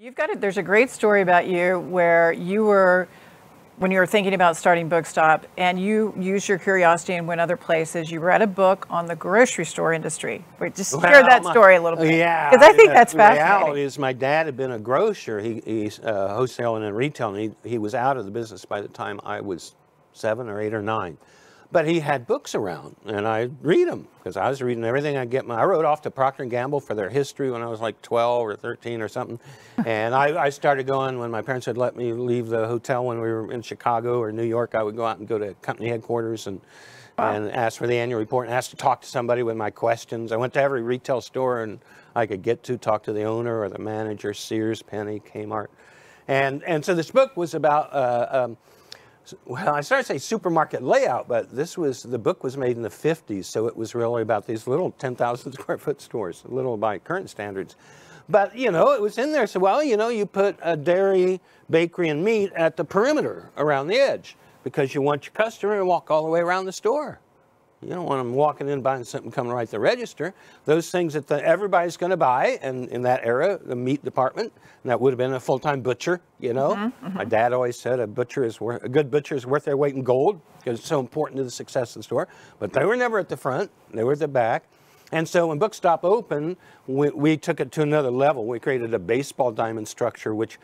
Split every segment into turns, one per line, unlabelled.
You've got it. There's a great story about you where you were, when you were thinking about starting Bookstop, and you used your curiosity and went other places. You read a book on the grocery store industry. Wait, just share that story a little bit.
Yeah,
because I think that's fascinating.
The reality is, my dad had been a grocer. He's wholesaling and retailing. He was out of the business by the time I was 7 or 8 or 9. But he had books around, and I'd read them because I was reading everything I get. I wrote off to Procter & Gamble for their history when I was like 12 or 13 or something. And I started going when my parents had let me leave the hotel when we were in Chicago or New York. I would go out and go to company headquarters and ask for the annual report and ask to talk to somebody with my questions. I went to every retail store and I could get to talk to the owner or the manager, Sears, Penny, Kmart. And so this book was about well, I started to say supermarket layout, but the book was made in the 50s, so it was really about these little 10,000 square foot stores, little by current standards. But, you know, it was in there, so, well, you know, you put a dairy, bakery, and meat at the perimeter around the edge because you want your customer to walk all the way around the store. You don't want them walking in, buying something, coming right to the register. Those things that everybody's going to buy, and in that era, the meat department, and that would have been a full-time butcher, you know. My dad always said a good butcher is worth their weight in gold because it's so important to the success of the store. But they were never at the front. They were at the back. And so when Bookstop opened, we took it to another level. We created a baseball diamond structure, which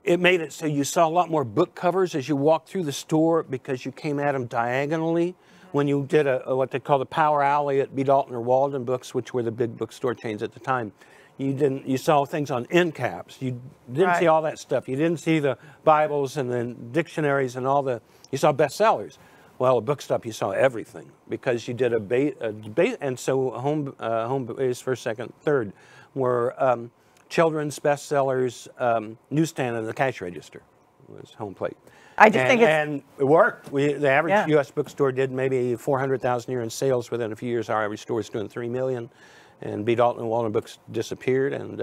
it made it so you saw a lot more book covers as you walked through the store because you came at them diagonally. When you did what they call the Power Alley at B. Dalton or Walden Books, which were the big bookstore chains at the time, you saw things on end caps. You didn't see all that stuff. You didn't see the Bibles and the dictionaries and you saw bestsellers. Well, at Bookstop, you saw everything because you did and so home base, first, second, third were children's bestsellers, newsstand and the cash register was home plate.
I just think
and it worked. The average U.S. bookstore did maybe 400,000 a year in sales. Within a few years, our average store is doing 3 million. And B. Dalton and Walden Books disappeared, and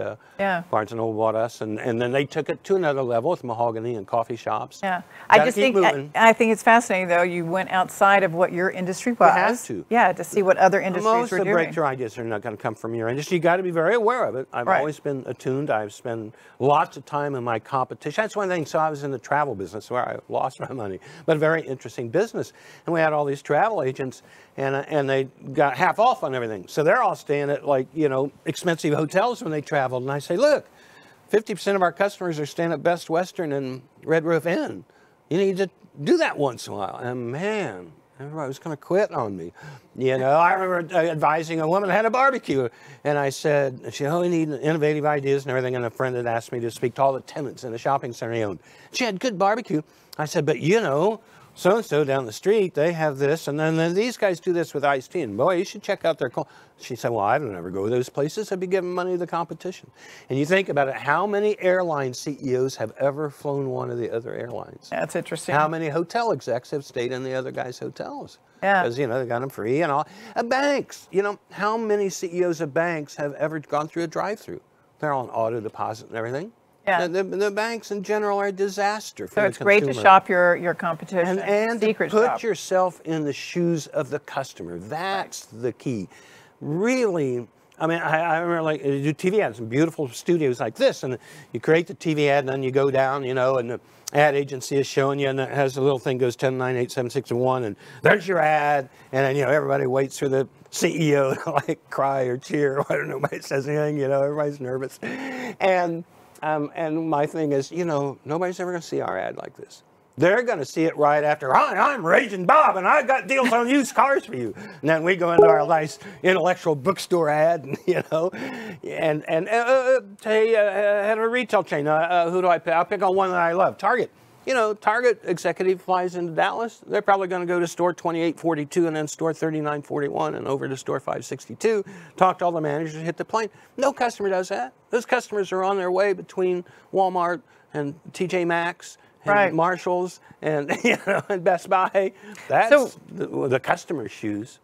Barnes & Noble bought us, and then they took it to another level with mahogany and coffee shops.
Yeah, I think it's fascinating though. You went outside of what your industry was.
You have to.
Yeah, to see what other industries were doing.
Most of the breakthrough ideas are not going to come from your industry. You got to be very aware of it. I've always been attuned. I've spent lots of time in my competition. That's one thing. So I was in the travel business where I lost my money, but a very interesting business. And we had all these travel agents, and they got half off on everything. So they're all staying at, like, you know, expensive hotels when they traveled. And I say, look, 50% of our customers are staying at Best Western and Red Roof Inn. You need to do that once in a while. And man, everybody was going to quit on me. You know, I remember advising a woman that had a barbecue. And I said, oh, we need innovative ideas and everything. And a friend had asked me to speak to all the tenants in the shopping center he owned. She had good barbecue. I said, but you know, so-and-so down the street, they have this, and then these guys do this with iced tea, and boy, you should check out their She said, well, I don't ever go to those places. I'd be giving money to the competition. And you think about it, how many airline CEOs have ever flown one of the other airlines?
That's interesting.
How many hotel execs have stayed in the other guy's hotels?
Yeah.
Because, you know, they got them free and all. Banks, you know, how many CEOs of banks have ever gone through a drive-through? They're on auto deposit and everything.
Yeah.
The banks in general are a disaster for the consumer.
So it's great to shop your competition.
And to put yourself in the shoes of the customer. That's the key. Really, I mean, I remember, like, you do TV ads in beautiful studios like this, and you create the TV ad, and then you go down, you know, and the ad agency is showing you, and it has a little thing goes 10, 9, 8, 7, 6, and 1, and there's your ad, and then, you know, everybody waits for the CEO to, like, cry or cheer. I don't know, nobody says anything, you know, everybody's nervous. And my thing is, you know, nobody's ever going to see our ad like this. They're going to see it right after, hi, I'm Raging Bob, and I got deals on used cars for you. And then we go into our nice intellectual bookstore ad, and, you know, and hey, head of a retail chain, who do I pick? I'll pick on one that I love, Target. You know, Target executive flies into Dallas. They're probably going to go to store 2842 and then store 3941 and over to store 562, talk to all the managers, hit the plane. No customer does that. Those customers are on their way between Walmart and TJ Maxx and Marshalls and, you know, and Best Buy. That's the customer's shoes.